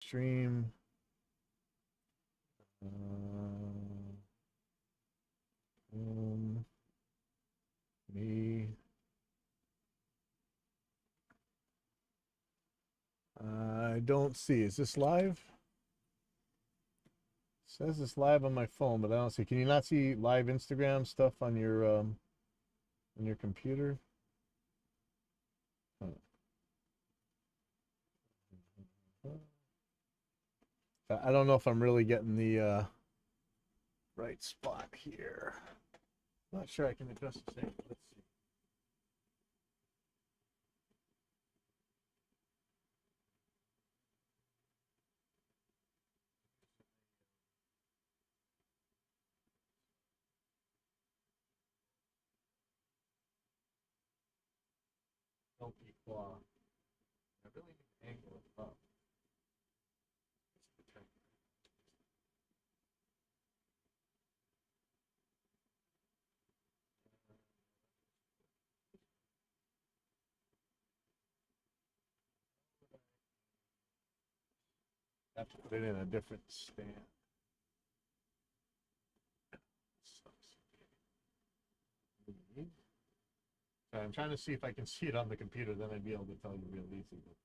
Stream. Me. I don't see. Is this live? It says it's live on my phone, but I don't see. Can you not see live Instagram stuff on your computer? Huh. I don't know if I'm really getting the right spot here. Not sure I can adjust the thing. Let's see. Don't be claw. I really need to angle it up. I have to put it in a different stand. Sorry, I'm trying to see if I can see it on the computer, then I'd be able to tell you real easy. But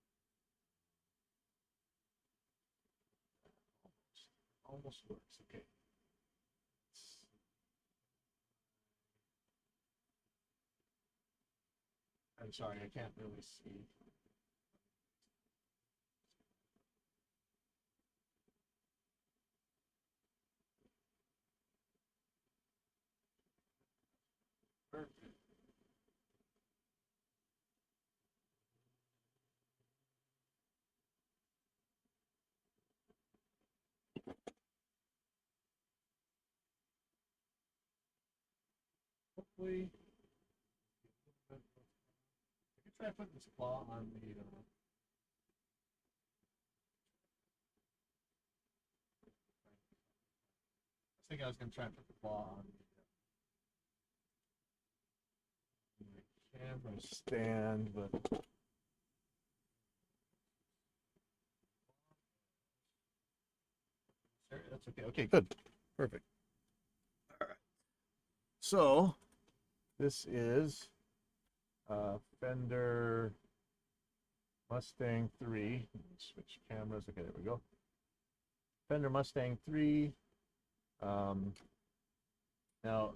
almost works. Okay. I'm sorry, I can't really see. Perfect. Hopefully, I can try putting this claw on the. I think I was gonna try and put the claw on the camera stand, but that's okay. Okay, good, perfect. All right. So this is Fender Mustang 3. Switch cameras. Okay, there we go. Fender Mustang 3. Um, Now,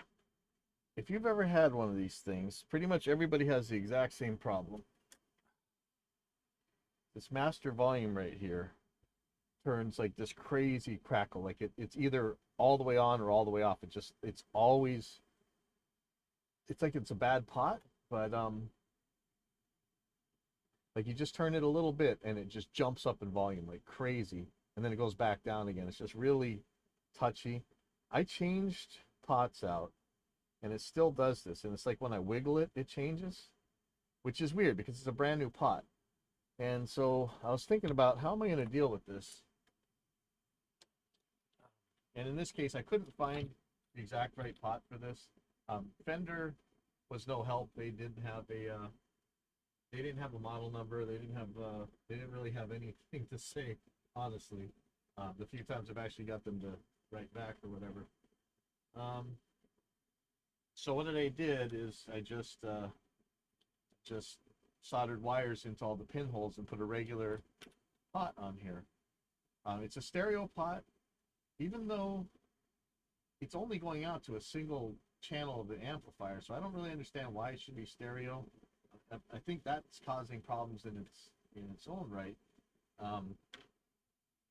if you've ever had one of these things, pretty much everybody has the exact same problem. This master volume right here turns like this crazy crackle. Like it's either all the way on or all the way off. It's always, it's like it's a bad pot, but like you just turn it a little bit and it just jumps up in volume like crazy, and then it goes back down again. It's just really touchy. I changed pots out and it still does this, and it's like when I wiggle it, it changes, which is weird because it's a brand new pot. And so I was thinking about how am I going to deal with this? And in this case, I couldn't find the exact right pot for this. Fender was no help. They didn't have a model number. They didn't really have anything to say, honestly. The few times I've actually got them to write back or whatever. Um, so what I did is I just soldered wires into all the pinholes and put a regular pot on here. It's a stereo pot, even though it's only going out to a single channel of the amplifier, so I don't really understand why it should be stereo. I think that's causing problems in its own right. Um,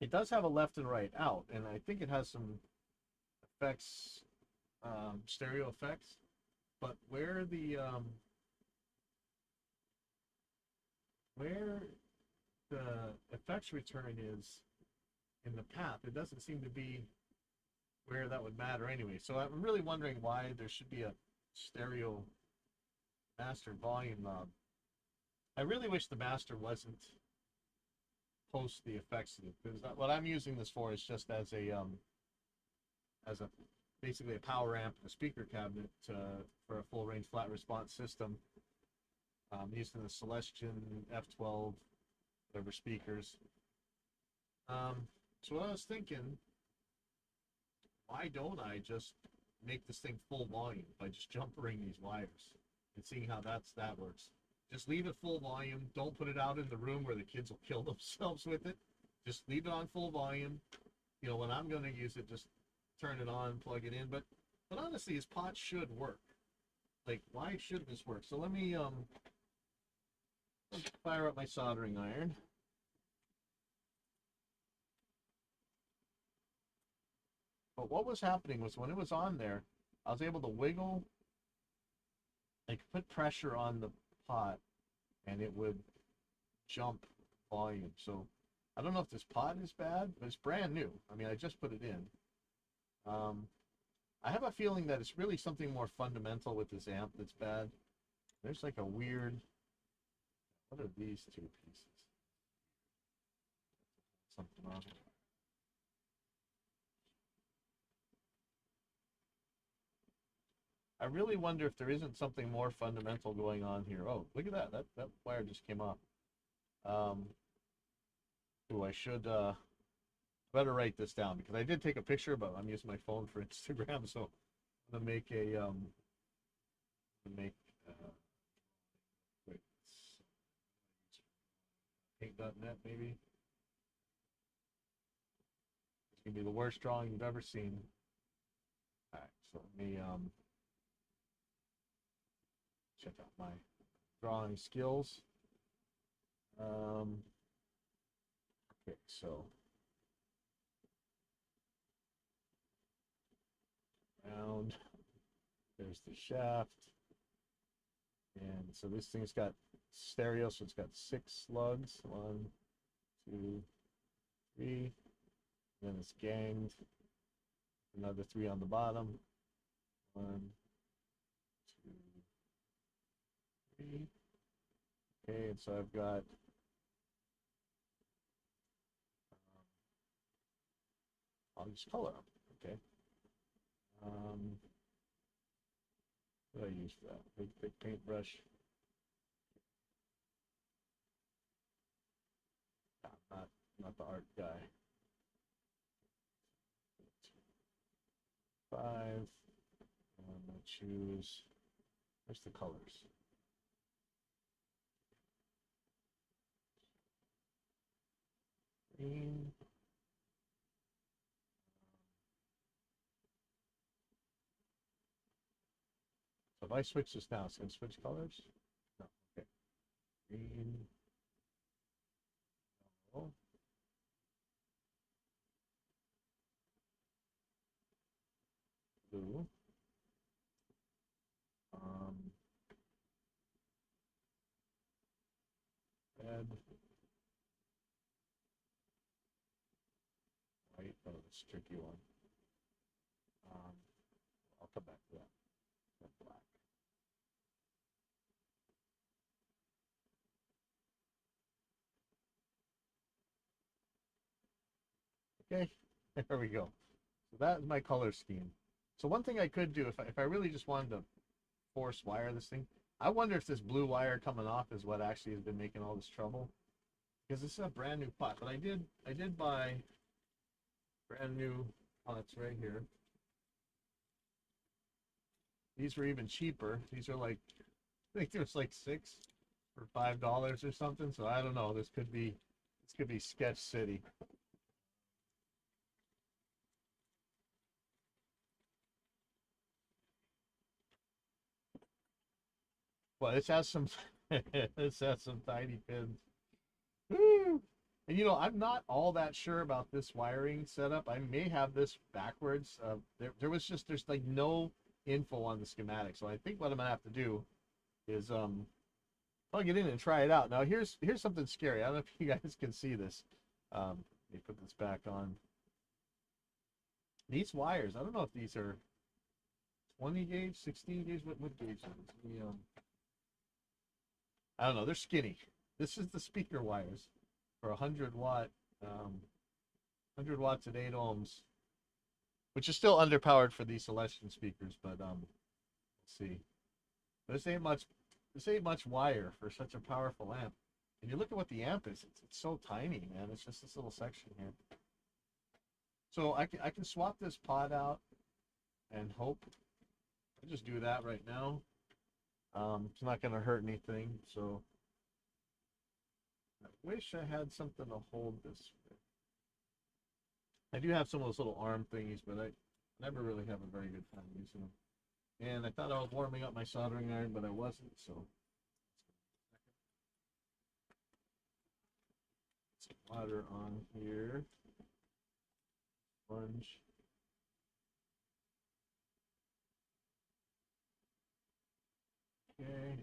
it does have a left and right out, and I think it has some effects, stereo effects. But where the effects return is in the path, it doesn't seem to be where that would matter anyway. So I'm really wondering why there should be a stereo master volume knob. I really wish the master wasn't post the effects, because what I'm using this for is just as a basically a power amp and a speaker cabinet for a full range flat response system. Using the Celestion F12 whatever speakers. So what I was thinking, why don't I just make this thing full volume by just jumpering these wires and seeing how that works? Just leave it full volume. Don't put it out in the room where the kids will kill themselves with it. Just leave it on full volume. You know, when I'm going to use it, just turn it on, plug it in. But honestly, his pot should work. Like, why should this work? So let me fire up my soldering iron. But what was happening was when it was on there, I was able to wiggle, like put pressure on the pot, and it would jump volume. So I don't know if this pot is bad, but it's brand new. I mean, I just put it in. I have a feeling that it's really something more fundamental with this amp that's bad. There's like a weird, what are these two pieces? Something wrong. I really wonder if there isn't something more fundamental going on here. Oh, look at that. That wire just came off. Oh, I should better write this down because I did take a picture, but I'm using my phone for Instagram, so I'm gonna make a make wait, paint.net maybe. It's gonna be the worst drawing you've ever seen. All right, so let me check out my drawing skills. Okay, so round. There's the shaft. And so this thing's got stereo, so it's got 6 slugs. 1, 2, 3. And then it's ganged. Another 3 on the bottom. 1, 2, 3. Okay, and so I've got I'll just color them. Okay. What do I use for that? Big paintbrush. Not the art guy. 5. I'm gonna choose. Where's the colors? Green. So if I switch this now, it's gonna switch colors. No. Okay. Green. Yellow. Blue. Red. White. Oh, that's a tricky one. I'll come back to that. And black. Okay, there we go. So that's my color scheme. So one thing I could do if I really just wanted to force wire this thing, I wonder if this blue wire coming off is what actually has been making all this trouble. Because this is a brand new pot, but I did buy brand new pots right here. These were even cheaper. These are like, I think there's like 6 for $5 or something. So I don't know. This could be Sketch City. Well, this has some this has some tiny pins. Woo! And you know, I'm not all that sure about this wiring setup. I may have this backwards. There's like no info on the schematic. So I think what I'm gonna have to do is plug it in and try it out. Now here's something scary. I don't know if you guys can see this. Let me put this back on. These wires, I don't know if these are 20 gauge, 16 gauge, what gauge are these? I don't know, they're skinny. This is the speaker wires for 100 watt, 100 watts at 8 ohms, which is still underpowered for these Celestion speakers, but let's see. This ain't much wire for such a powerful amp. And you look at what the amp is, it's so tiny, man. It's just this little section here. So I can swap this pot out and hope. I'll just do that right now. It's not going to hurt anything, so I wish I had something to hold this with. I do have some of those little arm thingies, but I never really have a very good time using them. And I thought I was warming up my soldering iron, but I wasn't, so. Some water on here. Sponge. Okay.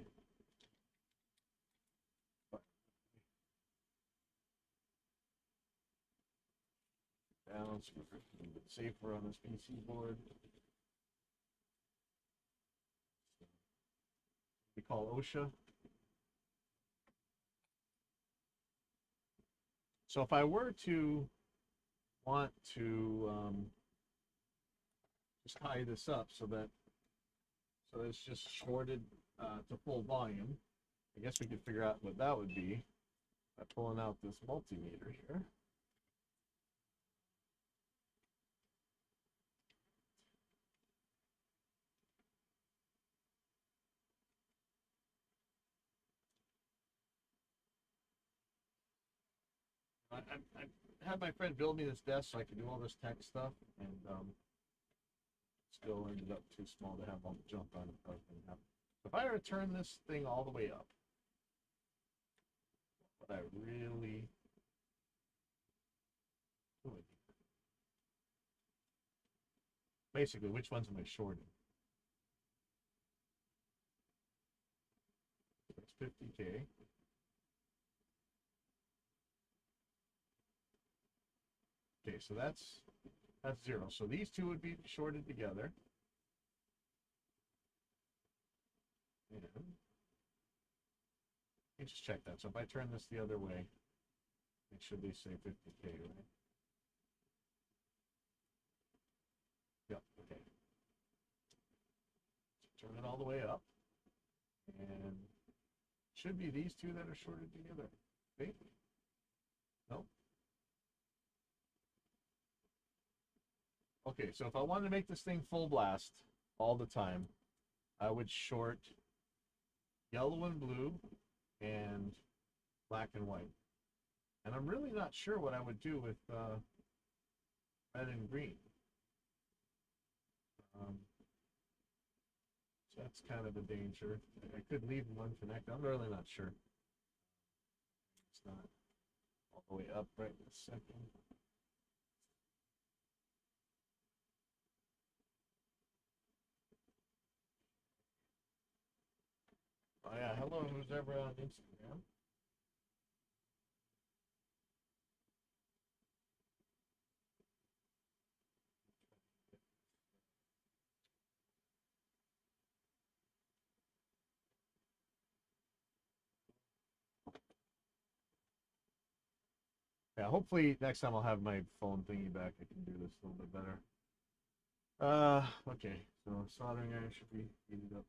Balance a little bit safer on this PC board. We call OSHA. So if I were to want to just tie this up so that it's just shorted to full volume, I guess we could figure out what that would be by pulling out this multimeter here. I had my friend build me this desk so I could do all this tech stuff, and still ended up too small to have all the jump on it. If I were to turn this thing all the way up, what I really would. Basically, which ones am I shorting? That's 50K. Okay, so that's 0. So these two would be shorted together. And let me just check that. So if I turn this the other way, it should be say 50K, right? Yep, okay. So turn it all the way up. And should be these two that are shorted together. Okay? Nope. Okay, so if I wanted to make this thing full blast all the time, I would short yellow and blue and black and white. And I'm really not sure what I would do with red and green. So that's kind of a danger. I could leave them unconnected. I'm really not sure. It's not all the way up right this second. Oh yeah, hello, who's ever on Instagram? Yeah, hopefully next time I'll have my phone thingy back. I can do this a little bit better. Okay, so soldering iron should be heated up.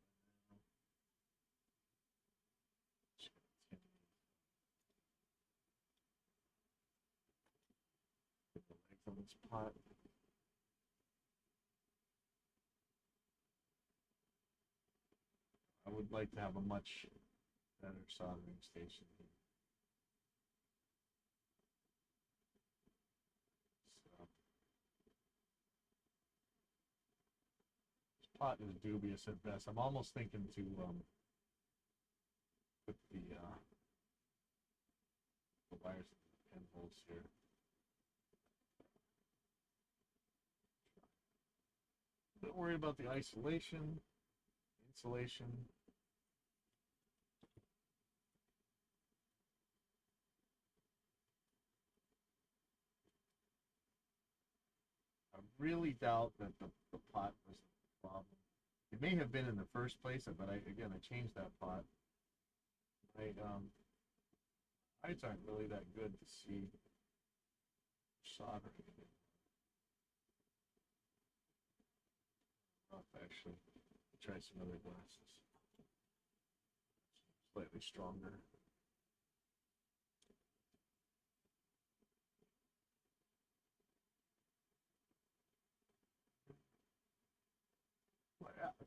Get the legs on this pot. I would like to have a much better soldering station here. So, this pot is dubious at best. I'm almost thinking to put the wires in the pinholes here. A bit worried about the isolation, insulation. I really doubt that the pot was the problem. It may have been in the first place, but I changed that pot. Lights aren't really that good to see soldering. Actually, try some other glasses. Slightly stronger.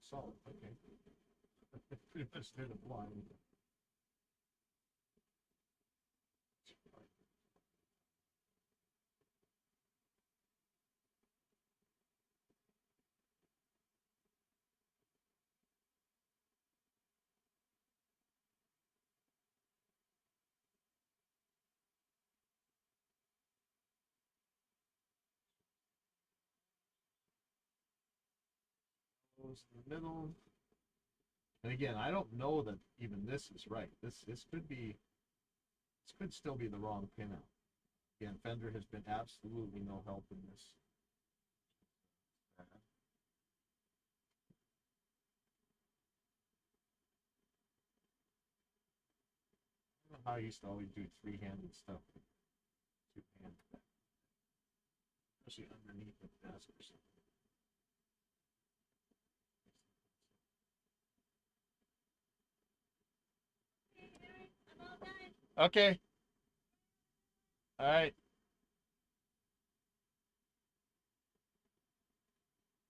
Solid. Okay. Pretty much did a blind. Goes in the middle. And again, I don't know that even this is right. This could still be the wrong pinout. Again, Fender has been absolutely no help in this. I don't know how I used to always do three-handed stuff, two-handed, especially underneath the desk or something. Okay. All right.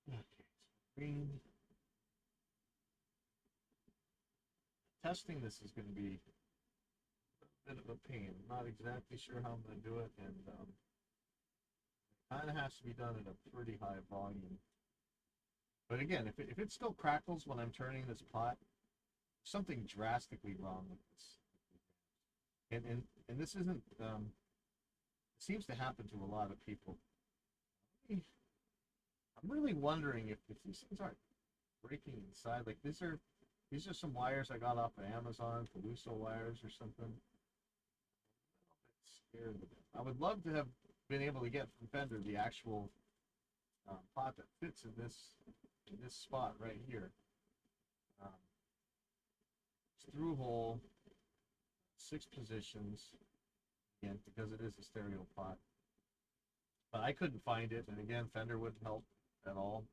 Okay. Green. Testing this is going to be a bit of a pain. I'm not exactly sure how I'm going to do it, and kind of has to be done at a pretty high volume. But again, if it still crackles when I'm turning this pot, something drastically wrong with this. And this isn't. It seems to happen to a lot of people. I'm really wondering if these things aren't breaking inside. Like these are some wires I got off of Amazon, Peluso wires or something. I'm a bit scared of it. I would love to have been able to get from Fender the actual pot that fits in this spot right here. Um, through hole, 6 positions, again, because it is a stereo pot. But I couldn't find it, and again, Fender wouldn't help at all.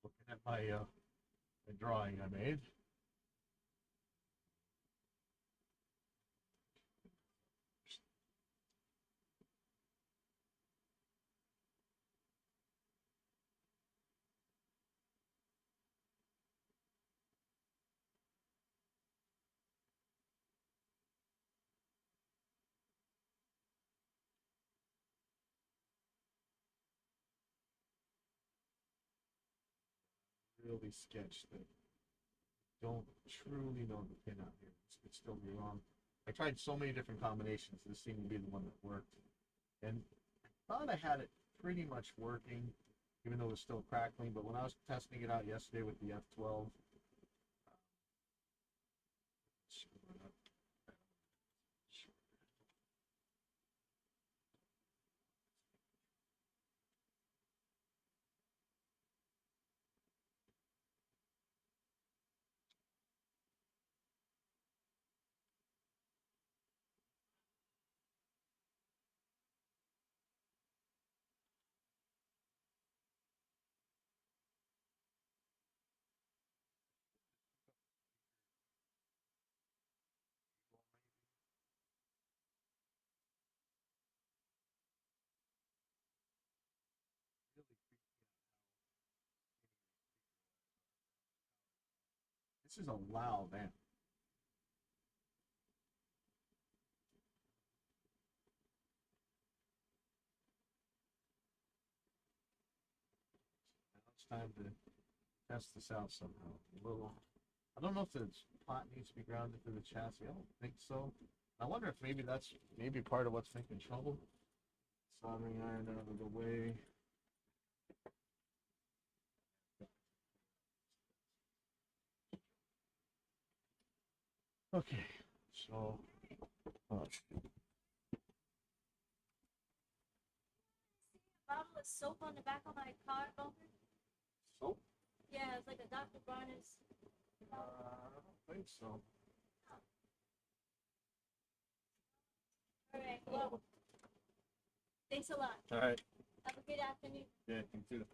Looking at my drawing I made. Really sketched that don't truly know the pin out here. It's still be wrong. I tried so many different combinations. This seemed to be the one that worked. And I thought I had it pretty much working, even though it was still crackling. But when I was testing it out yesterday with the F12, this is a loud amp. Now it's time to test this out somehow. A little I don't know if the pot needs to be grounded to the chassis. I don't think so. I wonder if maybe that's maybe part of what's making trouble. Soldering iron out of the way. Okay, so oh, Bottle of soap on the back of my car, Bumper? soap? Yeah, it's like a Dr. Barnes. I don't think so. All right. Well, thanks a lot. All right. Have a good afternoon. Yeah, you too.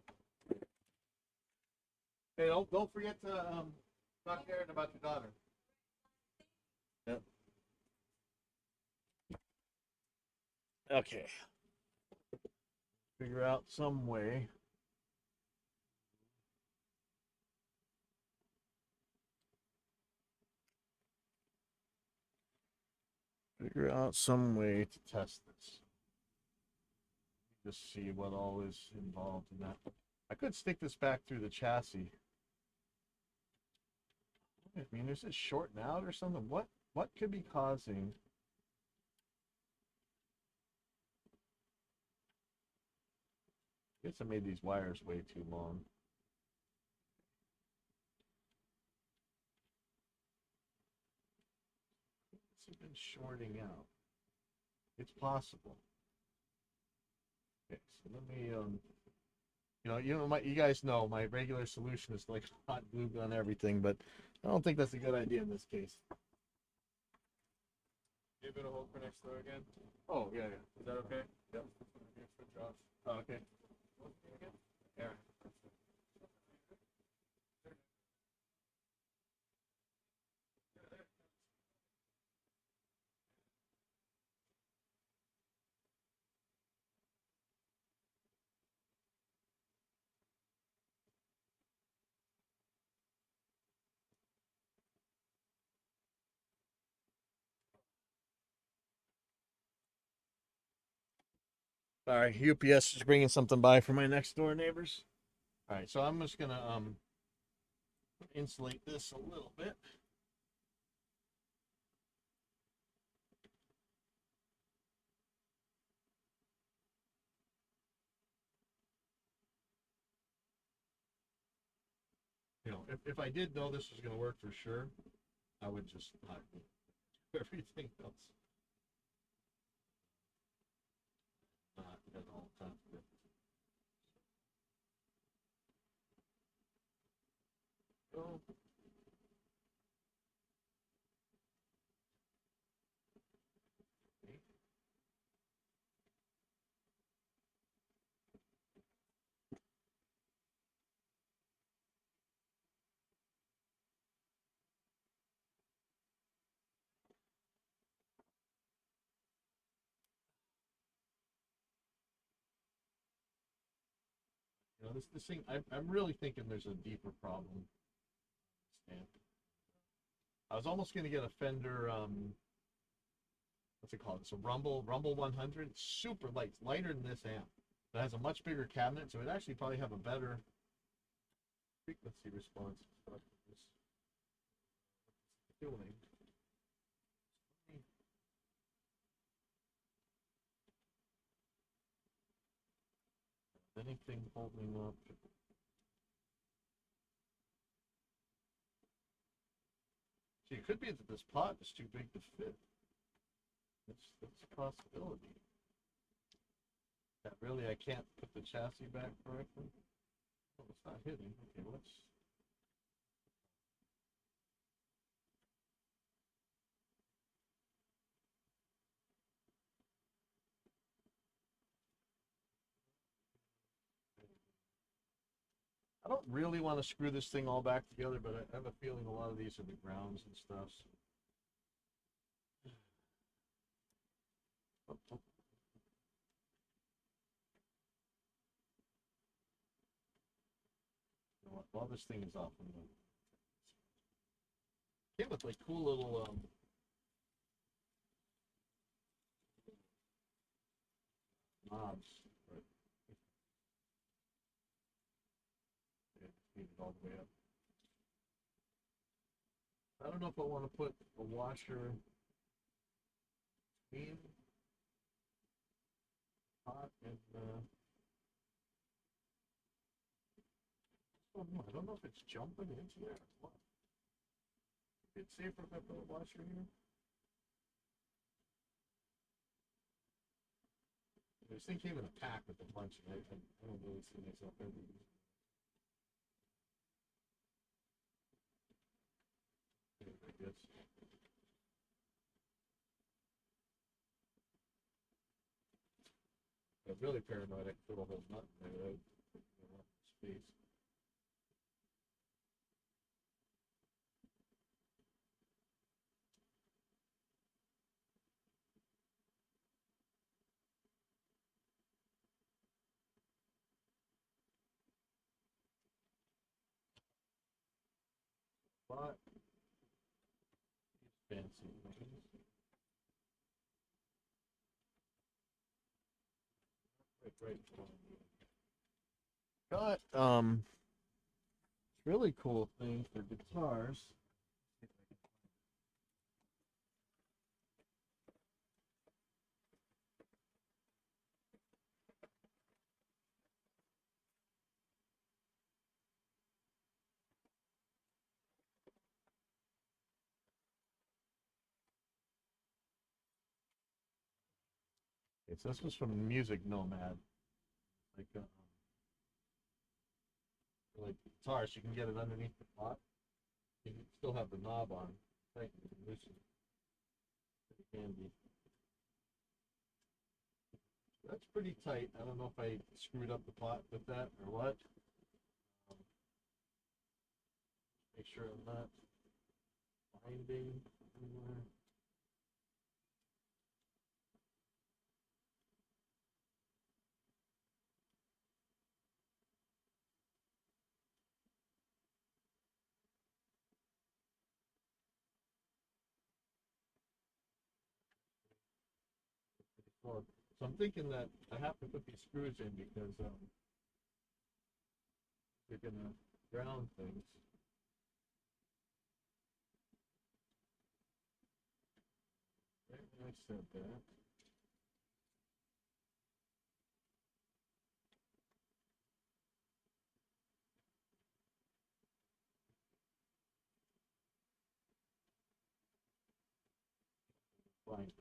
Hey, don't forget to talk to Aaron about your daughter. Yep. Okay. Figure out some way. Figure out some way to test this. Just see what all is involved in that. I could stick this back through the chassis. I mean, is it shorting out or something? What could be causing? I guess I made these wires way too long. It's been shorting out. It's possible. Okay, so let me you guys know my regular solution is like hot glue gun everything, but I don't think that's a good idea in this case. Give it a hold for next door again. Oh yeah, yeah. Is that okay? Yep. For Josh. Oh, okay. Aaron. Sorry, UPS is bringing something by for my next door neighbors. All right, so I'm just gonna insulate this a little bit. If I did know this was gonna work for sure, I would just not do everything else. Not at all confident. So, this thing, I'm really thinking there's a deeper problem. Stamp. I was almost gonna get a Fender, what's it called? It's a Rumble 100. It's super light, it's lighter than this amp. It has a much bigger cabinet, so it actually probably have a better frequency response. What is doing? Anything holding up? See, it could be that this pot is too big to fit. That's a possibility. That really, I can't put the chassis back correctly. Oh, it's not hitting. Okay, let's. I don't really want to screw this thing all back together, but I have a feeling a lot of these are the grounds and stuff. Oh, oh. You know what? While this thing is off, I'm gonna. Came with like cool little knobs. But yeah, need it all the way up. I don't know if I want to put a washer in hot and I don't know if it's jumping into there or what. It's safer if I put a washer here. This thing came in a pack with a bunch, and I don't really see myself ever using it, I guess. I'm really paranoid I can put a whole nut in there without enough space. But these fancy things. Right. Got really cool thing for guitars. Okay, so this was from Music Nomad. Like like guitars, you can get it underneath the pot. You can still have the knob on. Tighten it and loosen it. Pretty handy. That's pretty tight. I don't know if I screwed up the pot with that or what. Make sure I'm not binding anywhere. Well, so I'm thinking that I have to put these screws in because they're gonna ground things. Right, I said that. Fine.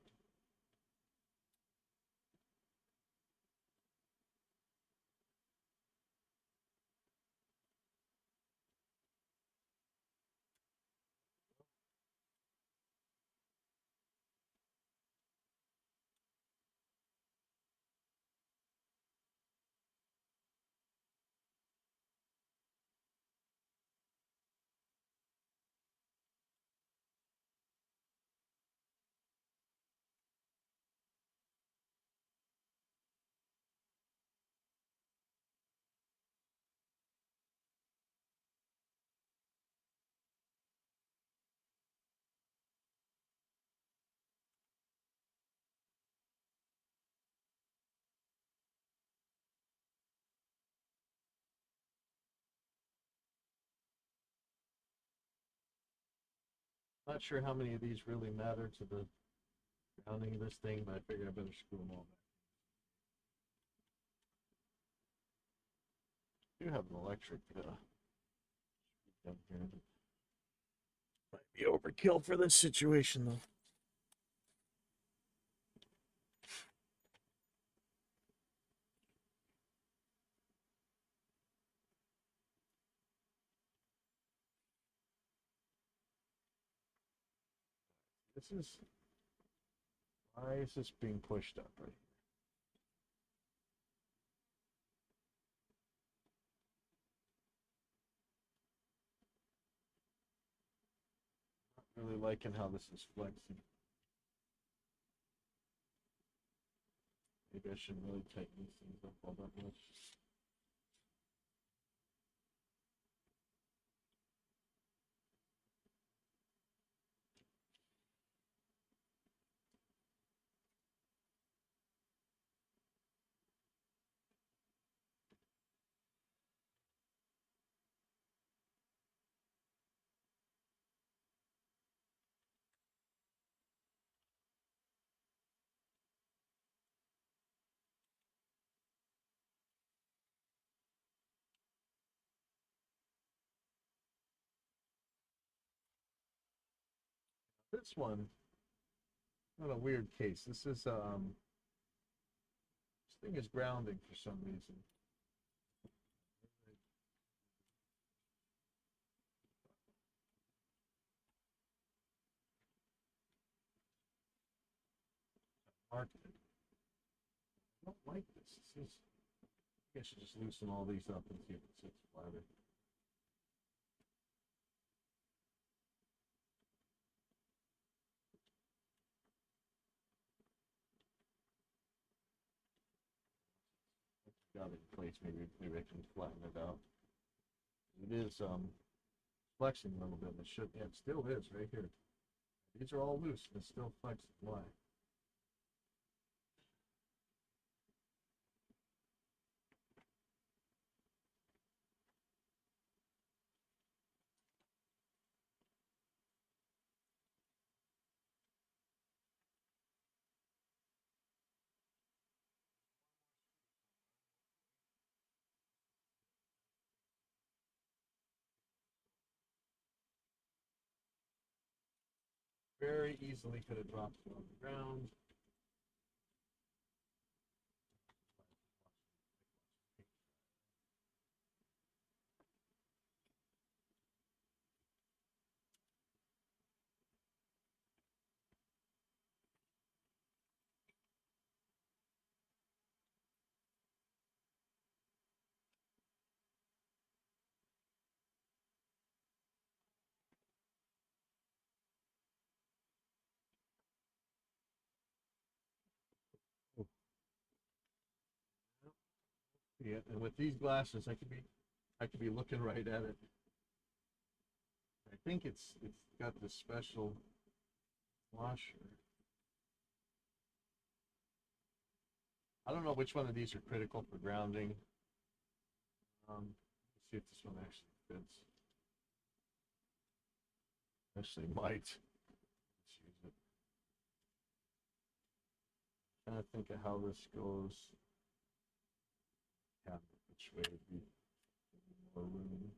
Not sure how many of these really matter to the grounding of this thing, but I figure I better screw them all back. I do have an electric down here. Might be overkill for this situation though. This is why is this being pushed up right here? Not really liking how this is flexing. Maybe I shouldn't really tighten these things up all that much. this one, not a weird case. This is this thing is grounding for some reason. Market it. I don't like this. This is. I should just loosen all these up and see if it sits flatter. Got it in place. Maybe I can flatten it out. It is flexing a little bit. It should. Yeah, it still is right here. These are all loose. And it's still flexing. Why? Very easily could have dropped it on the ground. Yeah, and with these glasses, I could be looking right at it. I think it's got this special washer. I don't know which one of these are critical for grounding. Let's see if this one actually fits. Actually might. Let's use it. Trying to think of how this goes. Yeah, which way would be more room.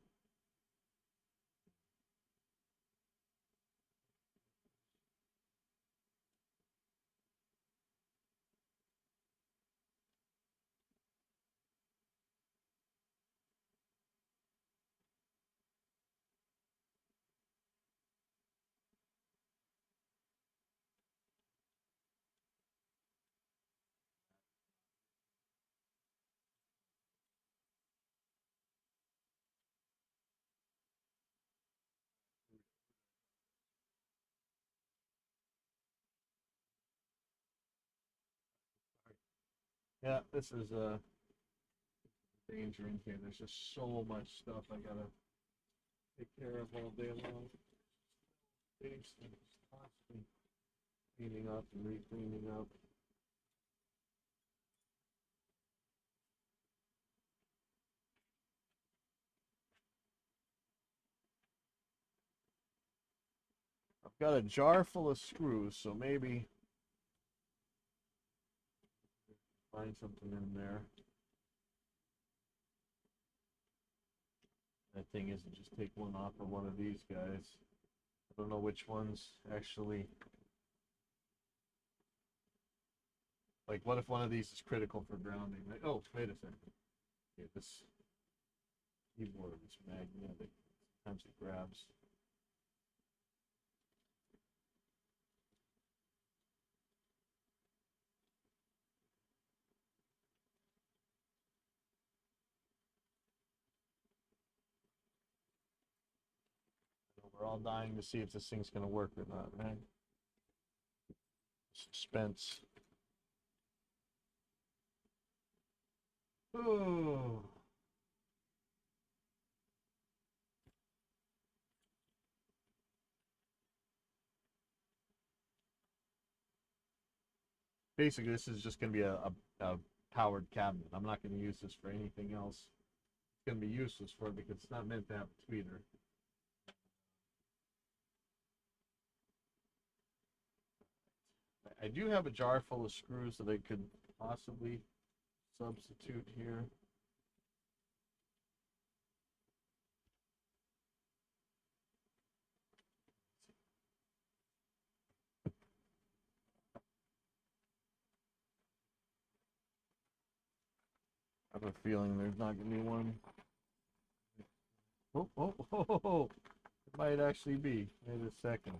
Yeah, this is a danger in here. There's just so much stuff I gotta take care of all day long. Things constantly cleaning up and re-cleaning up. I've got a jar full of screws, so maybe find something in there. That thing isn't just take one off of one of these guys. I don't know which ones actually. Like, what if one of these is critical for grounding? Like, oh, wait a second. Okay, this keyboard is magnetic. Sometimes it grabs. We're all dying to see if this thing's going to work or not, right? Suspense. Oh. Basically, this is just going to be a powered cabinet. I'm not going to use this for anything else. It's going to be useless for it because it's not meant to have a tweeter. I do have a jar full of screws that I could possibly substitute here. I have a feeling there's not gonna be one. Oh. It might actually be. Wait a second.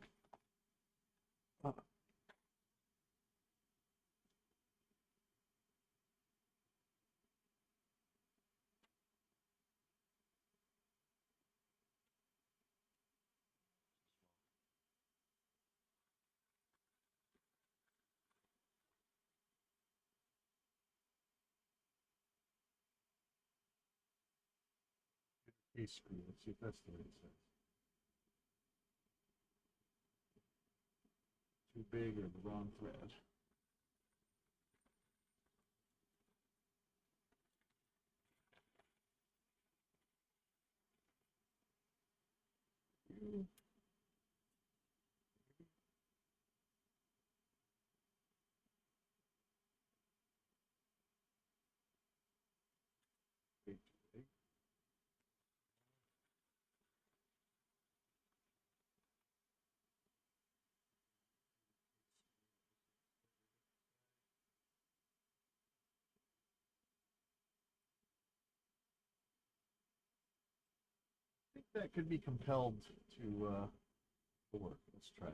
Case screw. Let's see if that's the way it says. Too big or the wrong thread. I think that could be compelled to work. Let's try it.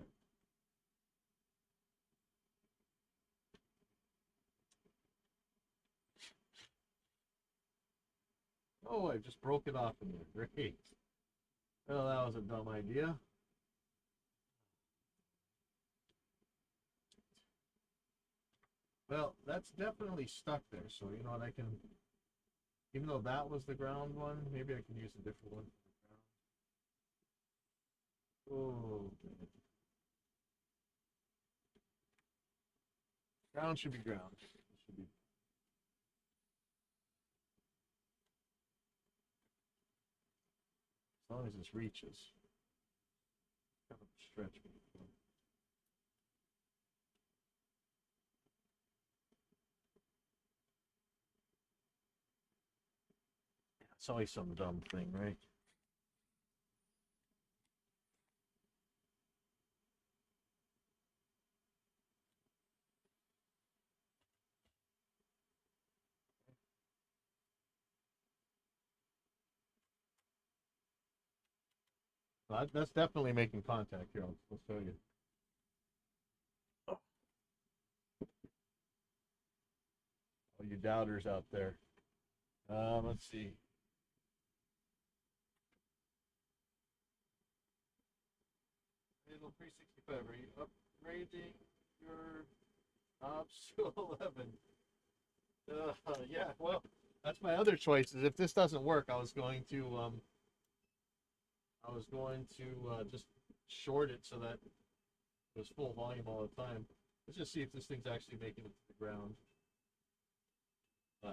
Oh, I just broke it off in there. Great. Well, that was a dumb idea. Well, that's definitely stuck there. So you know what, I can, even though that was the ground one, maybe I can use a different one. Oh, ground should be ground. It should be. As long as this reaches. Kind of stretch me. It's always some dumb thing, right? That's definitely making contact here. I'll show you. All you doubters out there. Let's see. Little 365. Are you upgrading your knobs to 11? Yeah. Well, that's my other choice. Is if this doesn't work, I was going to just short it so that it was full volume all the time. Let's just see if this thing's actually making it to the ground.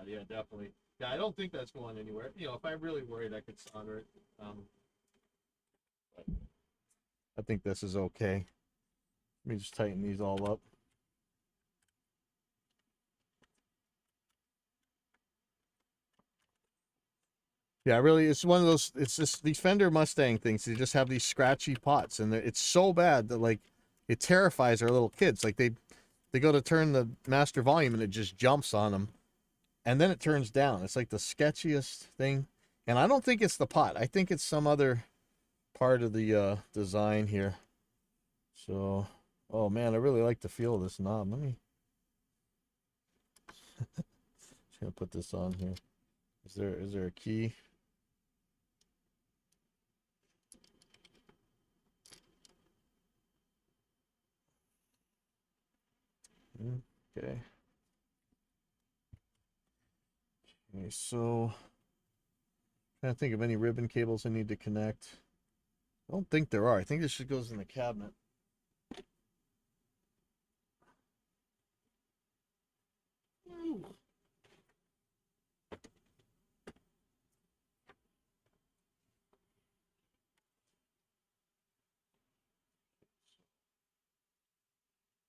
Yeah, definitely. Yeah, I don't think that's going anywhere. You know, if I'm really worried, I could solder it. But I think this is okay. Let me just tighten these all up. Yeah, really, it's one of those. It's just these Fender Mustang things. They just have these scratchy pots, and it's so bad that like it terrifies our little kids. Like they go to turn the master volume, and it just jumps on them, and then it turns down. It's like the sketchiest thing. And I don't think it's the pot. I think it's some other part of the design here. So, oh man, I really like the feel of this knob. Let me just gonna put this on here. Is there a key? Okay. Okay, so trying to think of any ribbon cables I need to connect. I don't think there are. I think this just goes in the cabinet.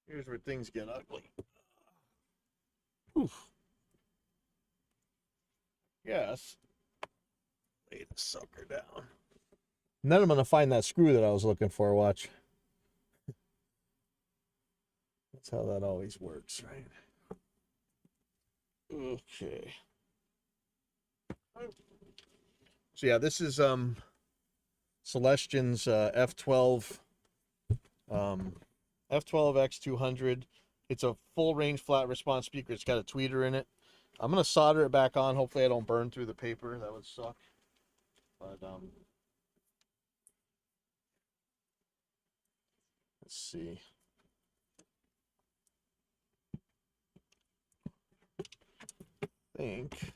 Here's where things get ugly. Oof. Yes. Lay the sucker down. And then I'm gonna find that screw that I was looking for. Watch. That's how that always works, right? Okay. So yeah, this is Celestion's um, F12 X200. It's a full range flat response speaker. It's got a tweeter in it. I'm gonna solder it back on. Hopefully I don't burn through the paper. That would suck. But let's see. I think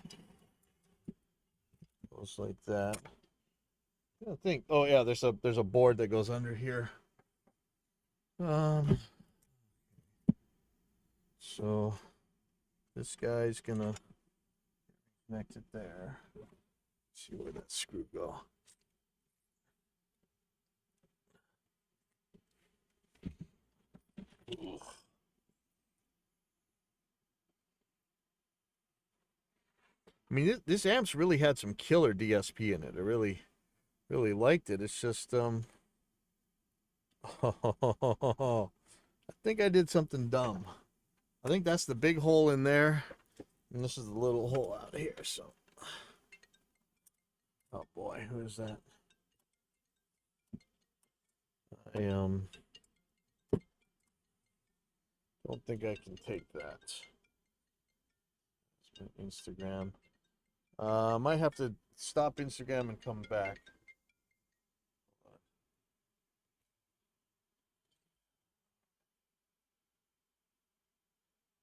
goes like that. I think. Oh yeah, there's a board that goes under here. So this guy's gonna connect it there. See where that screw go. I mean, this amp's really had some killer DSP in it. I really liked it. It's just I think I did something dumb. I think that's the big hole in there, and this is the little hole out here. So, oh boy, who is that? I don't think I can take that. It's my Instagram. I might have to stop Instagram and come back.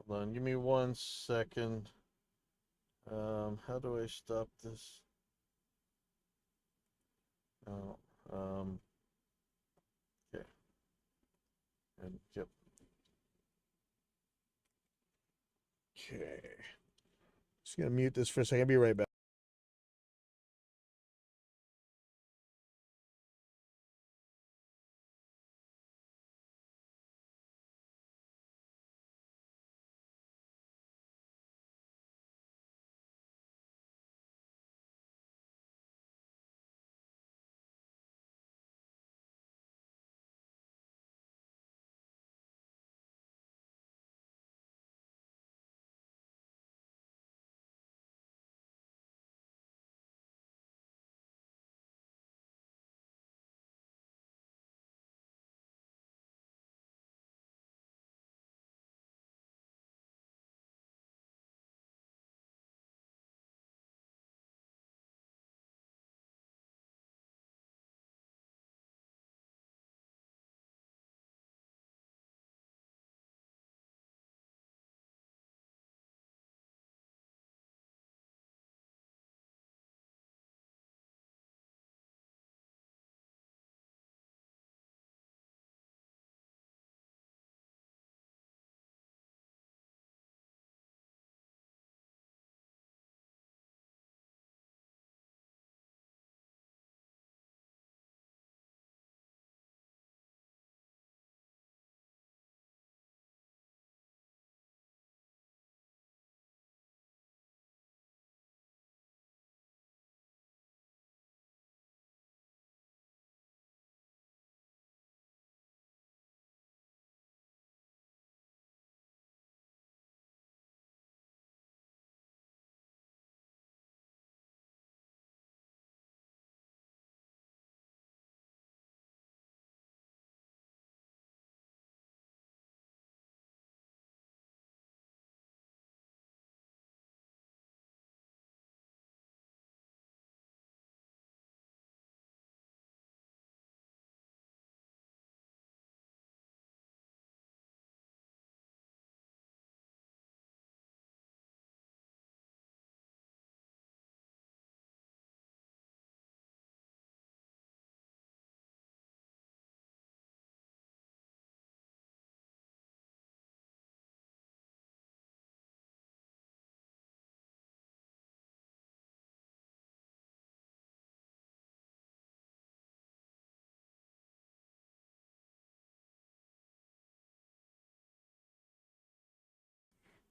Hold on, give me 1 second. How do I stop this? Oh, okay. And yep. Okay. Just gonna mute this for a second. I'll be right back.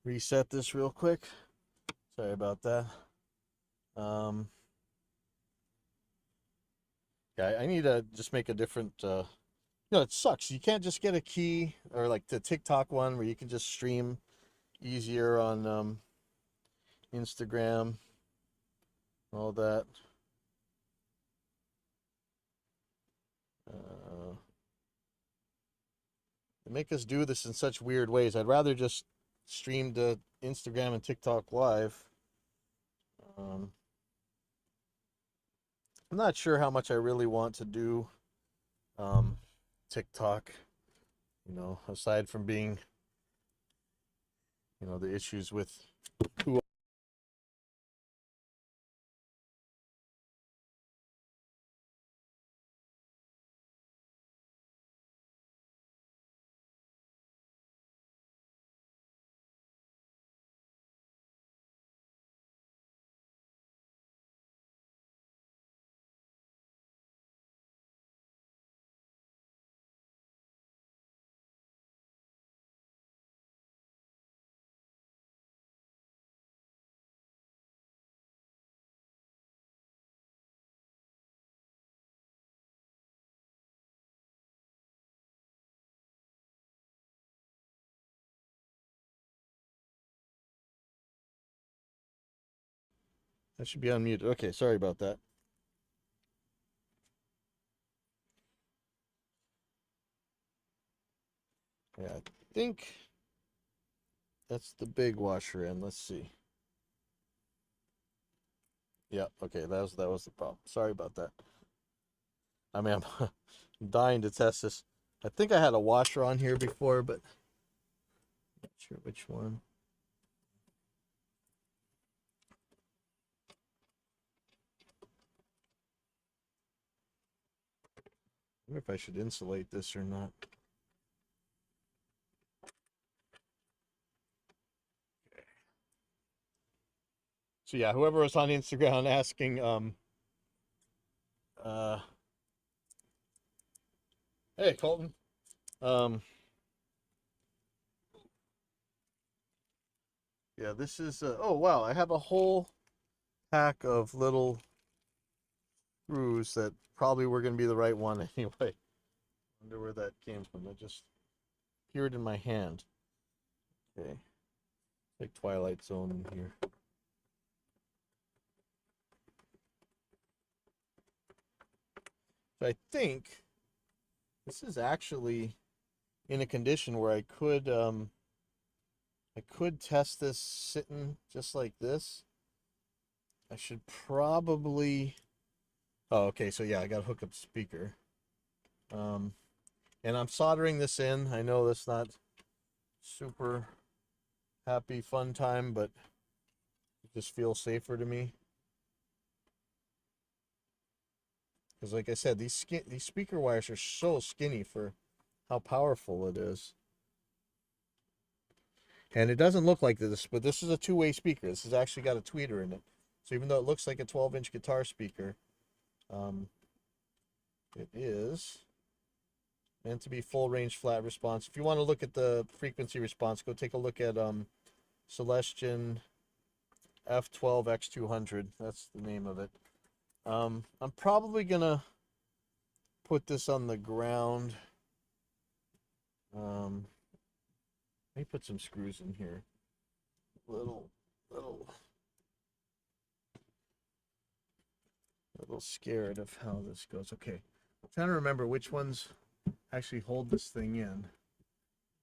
Reset this real quick. Sorry about that. Um, yeah, I need to just make a different. It sucks. You can't just get a key or like the TikTok one where you can just stream easier on Instagram. all that. They make us do this in such weird ways. I'd rather just stream to Instagram and TikTok live. I'm not sure how much I really want to do TikTok, aside from being, the issues with who. That should be unmuted. Okay, sorry about that. Yeah, I think that's the big washer end. Let's see. Yeah, okay, that was the problem. Sorry about that. I mean, I'm dying to test this. I think I had a washer on here before, but not sure which one. I wonder if I should insulate this or not. So yeah, whoever was on Instagram asking, hey Colton, yeah, this is, oh wow, I have a whole pack of little screws that probably were going to be the right one anyway. Wonder where that came from. It just appeared in my hand. Okay, like Twilight Zone in here. So I think this is actually in a condition where I could test this sitting just like this. I should probably, oh, okay, so yeah, I got to hook up the speaker. And I'm soldering this in. I know that's not super happy fun time, but it just feels safer to me. Because like I said, these speaker wires are so skinny for how powerful it is. And it doesn't look like this, but this is a two-way speaker. This has actually got a tweeter in it. So even though it looks like a 12-inch guitar speaker, it is meant to be full range flat response. If you want to look at the frequency response, go take a look at Celestion F12X200. That's the name of it. I'm probably gonna put this on the ground. Let me put some screws in here. Little scared of how this goes. Okay, I'm trying to remember which ones actually hold this thing in.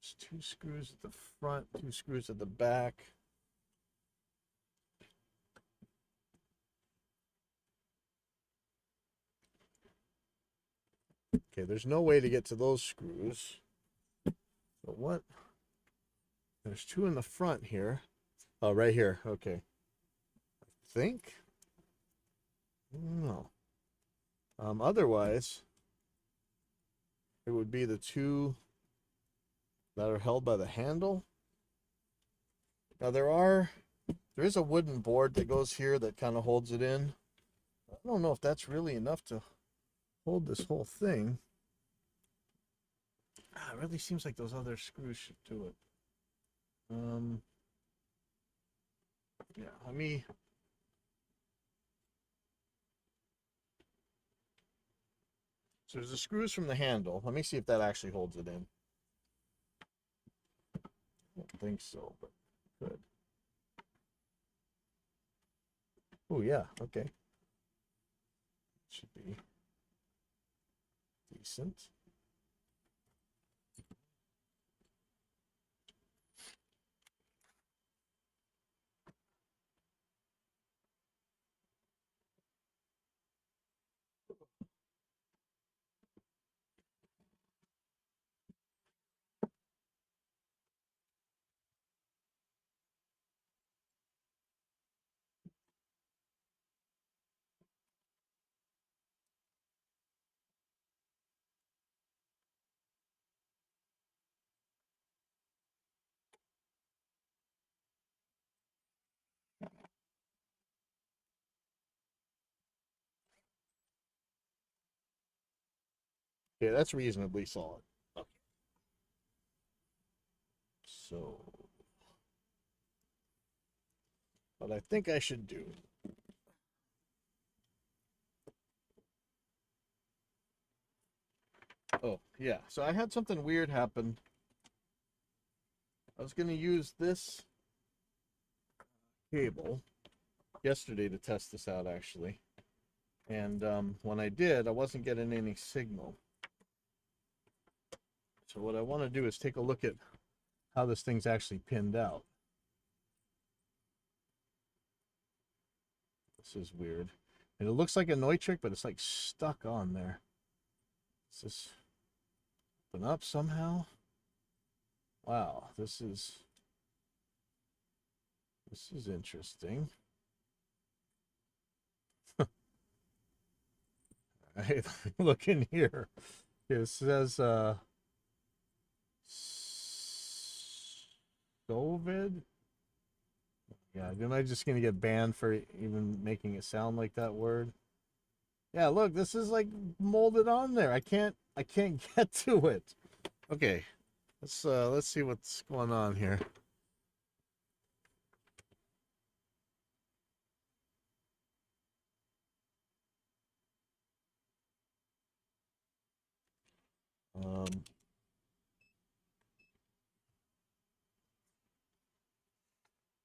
There's 2 screws at the front, 2 screws at the back. Okay, there's no way to get to those screws. But what? There's 2 in the front here. Oh, right here. Okay. I think. No. Otherwise, it would be the 2 that are held by the handle. Now there is a wooden board that goes here that kind of holds it in. I don't know if that's really enough to hold this whole thing. It really seems like those other screws should do it. Yeah, let me. So there's the screws from the handle. Let me see if that actually holds it in. I don't think so, but good. Oh yeah, okay. Should be decent. Yeah, that's reasonably solid. Okay. So, what I think I should do. Oh, yeah. So I had something weird happen. I was going to use this cable yesterday to test this out, actually. And when I did, I wasn't getting any signal. So what I want to do is take a look at how this thing's actually pinned out. This is weird. And it looks like a Neutrik, but it's like stuck on there. Does this open up somehow? Wow, this is interesting. All right, look in here. It says Sovid. Yeah, am I just gonna get banned for even making it sound like that word? Yeah, look, this is like molded on there. I can't get to it. Okay, let's see what's going on here.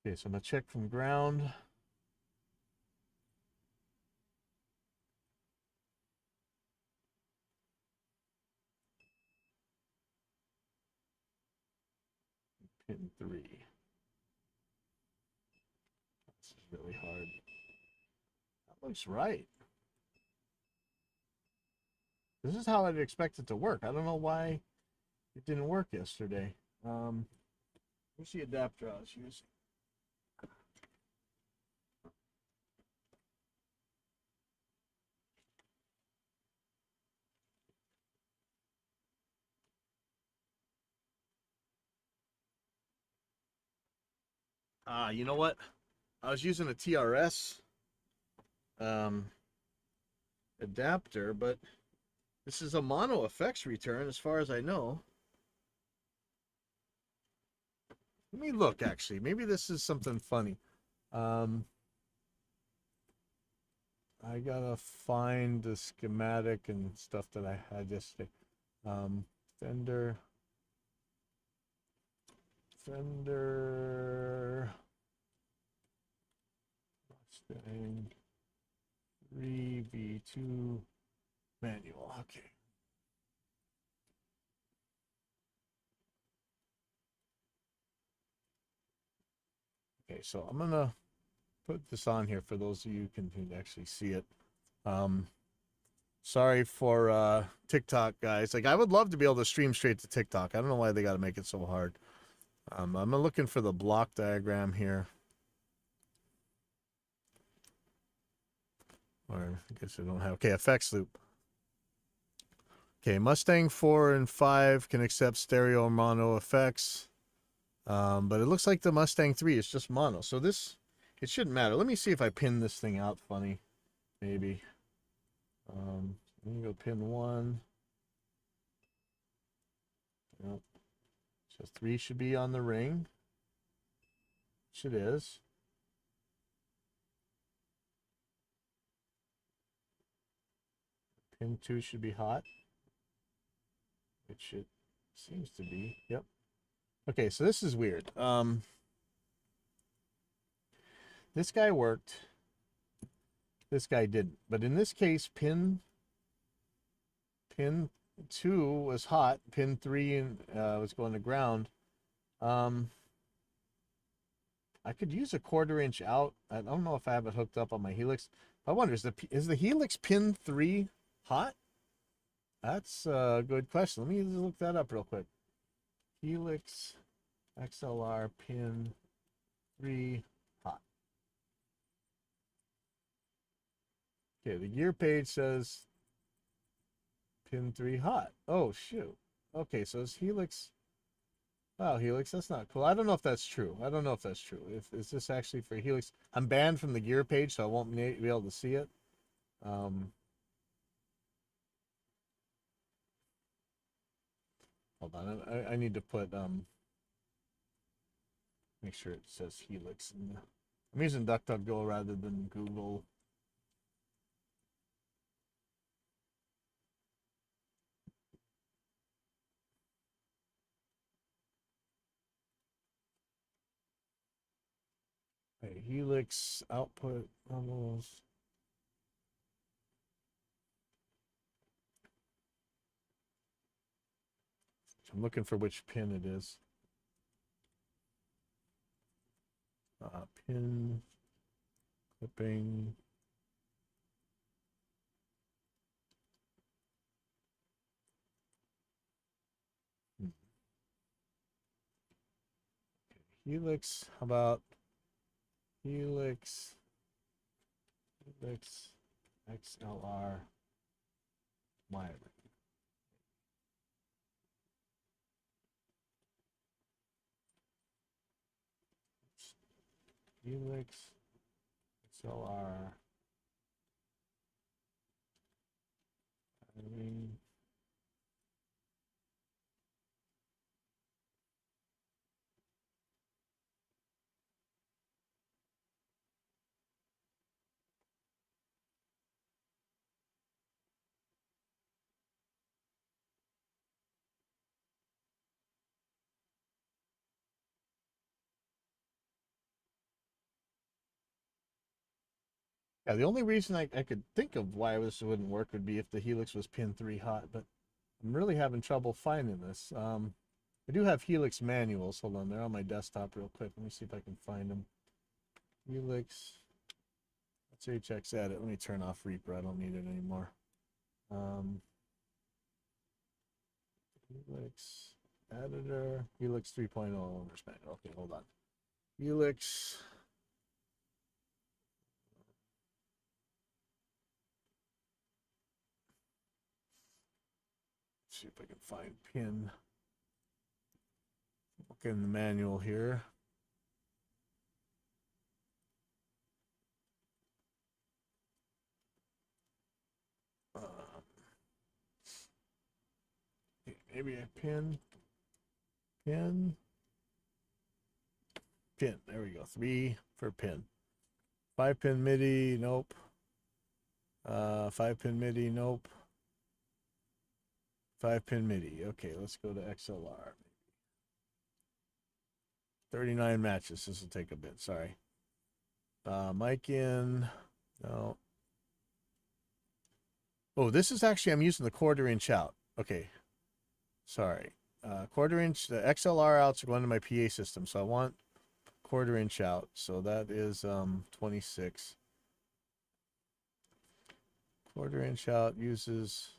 Okay, so I'm gonna check from ground. Pin 3. This is really hard. That looks right. This is how I'd expect it to work. I don't know why it didn't work yesterday. Where's the adapter I was using? You know what? I was using a TRS adapter, but this is a mono effects return as far as I know. Let me look, actually. Maybe this is something funny. I gotta find the schematic and stuff that I had yesterday. Fender Mustang 3V2 manual. Okay. Okay, so I'm gonna put this on here for those of you who can actually see it. Sorry for TikTok guys. Like, I would love to be able to stream straight to TikTok. I don't know why they got to make it so hard. I'm looking for the block diagram here. Or I guess I don't have. Okay, effects loop. Okay, Mustang 4 and 5 can accept stereo and mono effects. But it looks like the Mustang 3 is just mono. So this, it shouldn't matter. Let me see if I pin this thing out funny. Maybe. Let me go pin 1. Yep. So 3 should be on the ring. Which it is. Pin 2 should be hot. Which it seems to be. Yep. Okay, so this is weird. This guy worked. This guy didn't. But in this case, pin 2 was hot. Pin 3 was going to ground. I could use a 1/4 inch out. I don't know if I have it hooked up on my Helix. I wonder, is the Helix pin 3 hot? That's a good question. Let me just look that up real quick. Helix XLR pin 3 hot. Okay, the gear page says pin 3 hot. Oh, shoot. Okay, so it's Helix. Wow, Helix, that's not cool. I don't know if that's true. I don't know if that's true. Is this actually for Helix? I'm banned from the gear page, so I won't be able to see it. Hold on. I need to put make sure it says Helix. I'm using DuckDuckGo rather than Google. Okay, Helix output levels. I'm looking for which pin it is. Pin clipping. Helix. How about Helix XLR wiring? Helix XLR wiring. Yeah, the only reason I could think of why this wouldn't work would be if the Helix was pin 3 hot, but I'm really having trouble finding this. I do have Helix manuals. Hold on, they're on my desktop real quick. Let me see if I can find them. Helix. Let's HX edit. Let me turn off Reaper. I don't need it anymore. Helix editor. Helix 3.0 owner's manual. Okay, hold on. Helix. Let's see if I can find pin. Look in the manual here. Maybe a pin. There we go. 3 for pin. 5-pin MIDI. Nope. 5-pin MIDI. Nope. 5-pin MIDI. Okay, let's go to XLR. 39 matches. This will take a bit. Sorry. Mic in. No. Oh, this is actually, I'm using the 1/4 inch out. Okay. Sorry. 1/4 inch, the XLR outs are going to my PA system. So I want 1/4 inch out. So that is 26. 1/4 inch out uses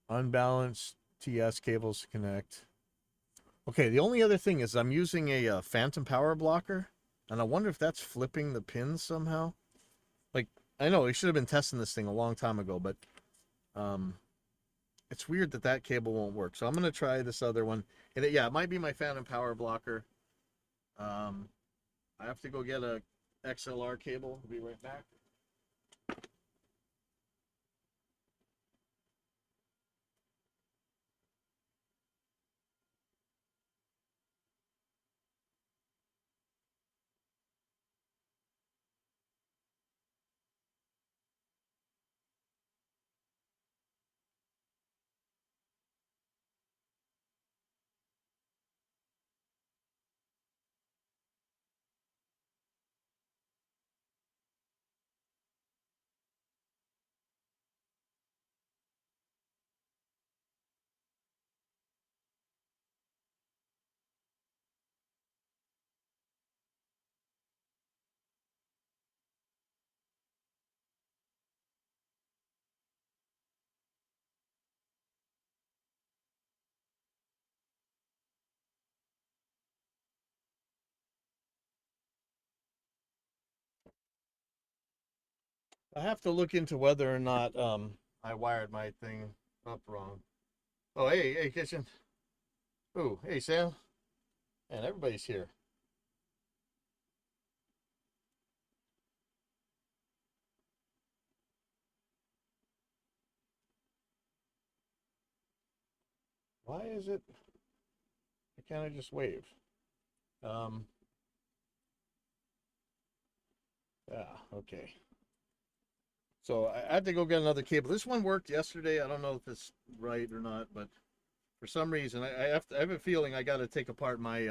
unbalanced TS cables to connect. Okay, the only other thing is I'm using a phantom power blocker, and I wonder if that's flipping the pins somehow. Like, I know we should have been testing this thing a long time ago, but it's weird that that cable won't work. So I'm going to try this other one. And yeah, it might be my phantom power blocker. I have to go get a XLR cable. I'll be right back. I have to look into whether or not I wired my thing up wrong. Oh, hey, kitchen. Oh, hey, Sam. And everybody's here. Why is it? Why can't I just wave? Um, yeah, okay. So I had to go get another cable. This one worked yesterday. I don't know if it's right or not, but for some reason I have a feeling I got to take apart my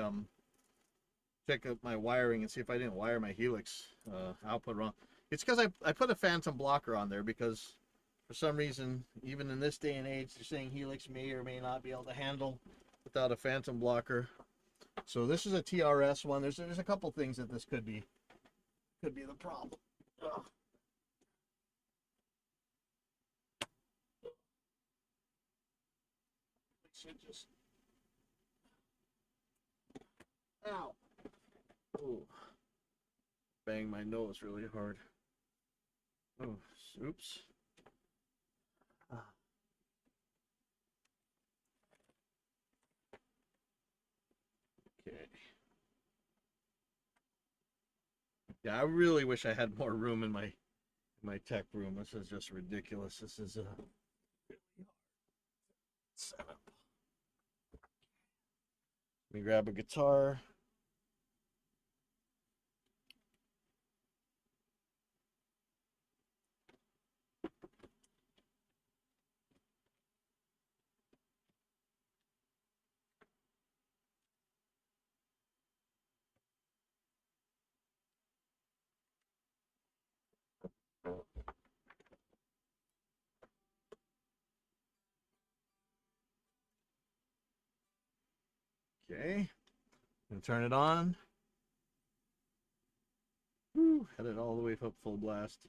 check up my wiring and see if I didn't wire my Helix output wrong. It's because I put a phantom blocker on there because for some reason, even in this day and age, they're saying Helix may or may not be able to handle without a phantom blocker. So this is a TRS one. There's a couple things that this could be the problem. Ugh. Should just ow. Ooh. Bang my nose really hard. Oh, oops. Okay. Yeah, I really wish I had more room in my tech room. This is just ridiculous. This is a setup. Let me grab a guitar. Okay. And turn it on. Woo, had it all the way up full blast.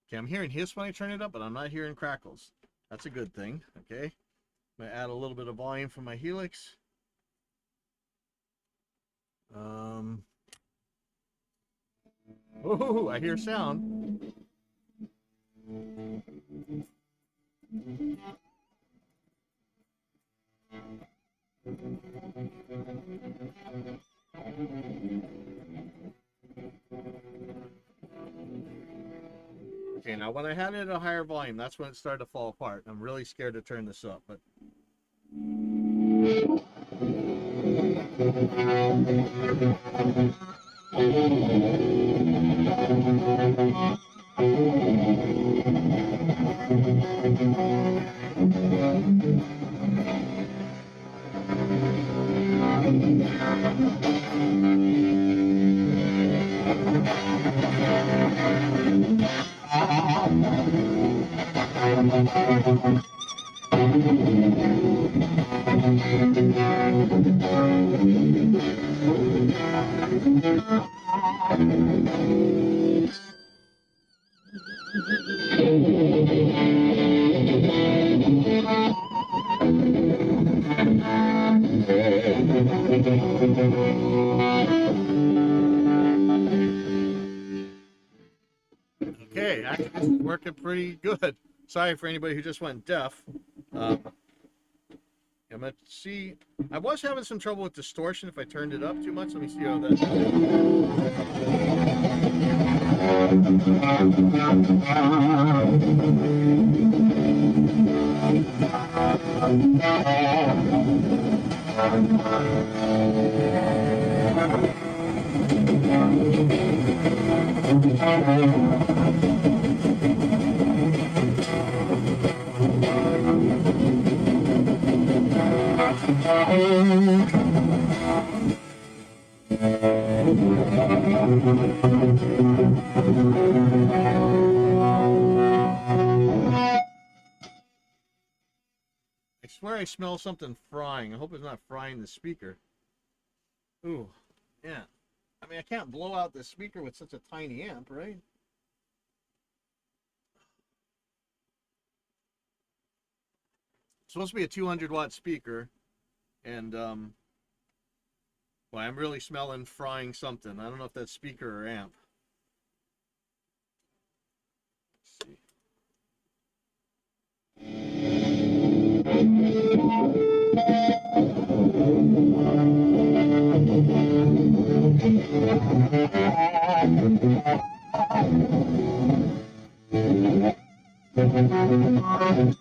Okay, I'm hearing hiss when I turn it up, but I'm not hearing crackles. That's a good thing. Okay. I'm gonna add a little bit of volume from my Helix. Oh, I hear sound. Okay, now when I had it at a higher volume, that's when it started to fall apart. I'm really scared to turn this up, but okay, actually this is working pretty good. Sorry for anybody who just went deaf. I'm gonna see. I was having some trouble with distortion if I turned it up too much. Let me see how that. I swear I smell something frying. I hope it's not frying the speaker. Ooh, yeah. I mean, I can't blow out the speaker with such a tiny amp, right? It's supposed to be a 200-watt speaker, and well, I'm really smelling frying something. I don't know if that's speaker or amp. Wow.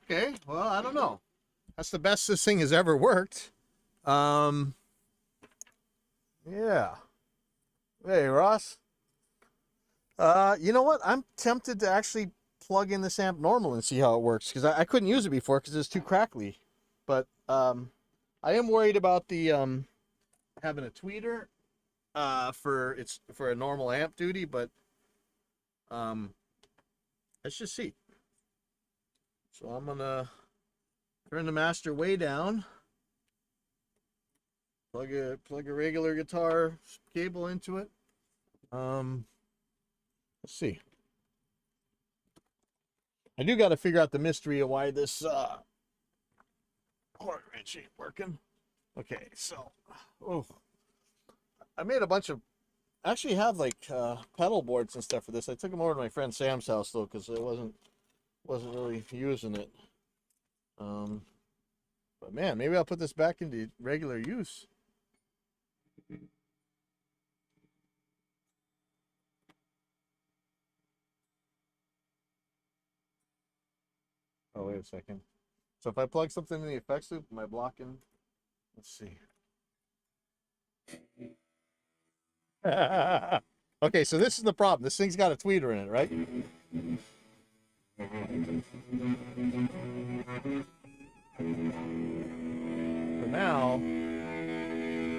Okay. Well, I don't know. That's the best this thing has ever worked. Yeah. Hey, Ross. You know what? I'm tempted to actually plug in this amp normal and see how it works because I couldn't use it before because it's too crackly. But I am worried about the having a tweeter for a normal amp duty, but let's just see. So I'm gonna turn the master way down. Plug a regular guitar cable into it. Let's see. I do got to figure out the mystery of why this port wrench ain't working. Okay, so I made a bunch of. I actually have like pedal boards and stuff for this. I took them over to my friend Sam's house though because I wasn't really using it. But man, maybe I'll put this back into regular use. Oh, wait a second. So if I plug something in the effects loop, am I blocking? Let's see. Okay, so this is the problem. This thing's got a tweeter in it, right? So now,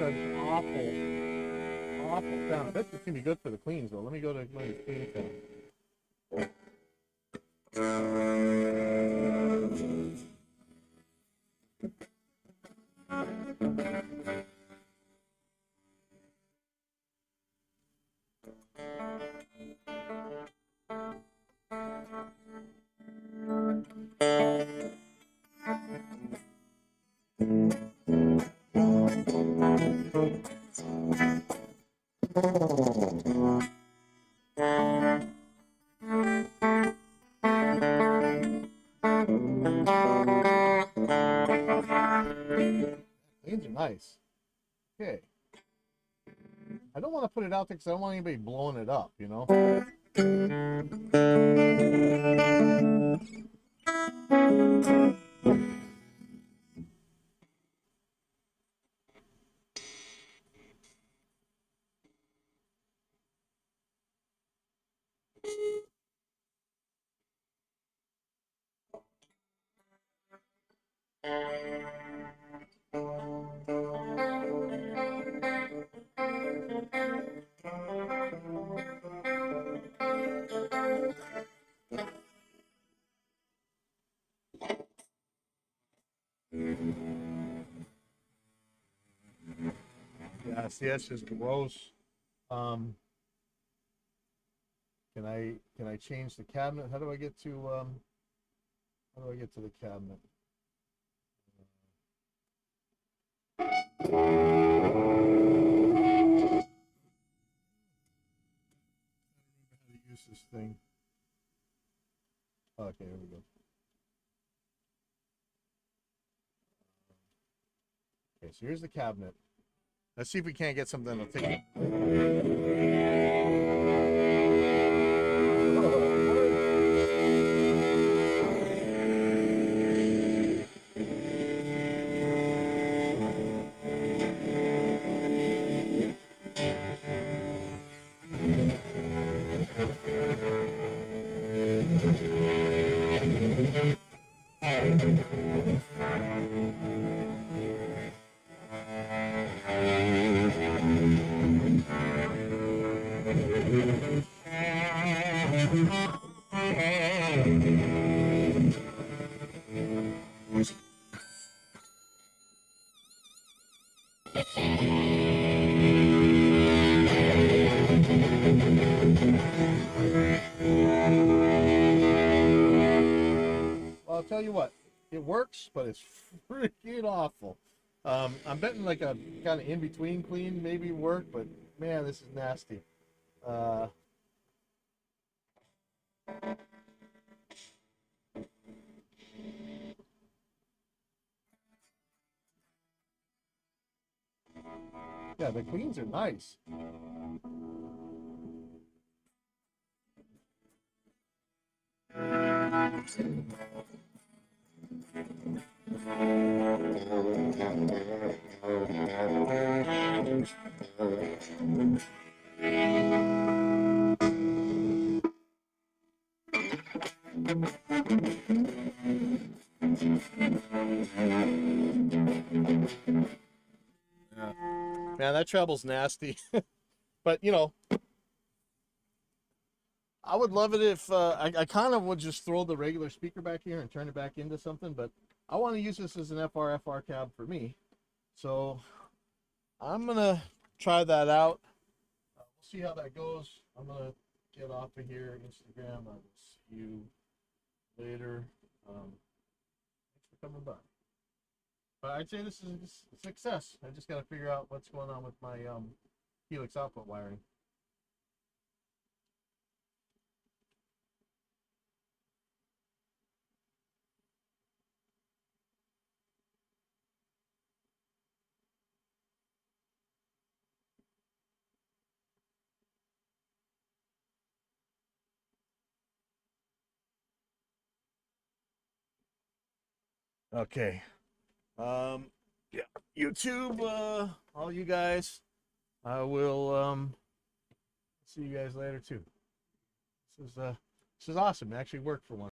that's awful sound. That's just gonna be good for the cleans though. Let me go to my clean sound. Cleans are nice. Okay. I don't want to put it out there because I don't want anybody blowing it up, you know? Yeah, see, that's just gross. Um, can I change the cabinet? How do I get to the cabinet? How to use this thing? Okay, here we go. Okay, so here's the cabinet. Let's see if we can't get something that'll take it. Well, I'll tell you what, it works, but it's freaking awful. I'm betting like a kind of in between clean maybe work, but man, this is nasty. Uh, yeah, the cleans are nice. Yeah. Man, that treble's nasty. But you know, I would love it if I kind of would just throw the regular speaker back here and turn it back into something, but I want to use this as an FR cab for me. So I'm gonna try that out. We'll see how that goes. I'm gonna get off of here. Instagram. I will see you later. Thanks for coming by. But I'd say this is a success. I just got to figure out what's going on with my Helix output wiring. Okay. Yeah. YouTube, all you guys. I will see you guys later too. This is awesome. It actually worked for once.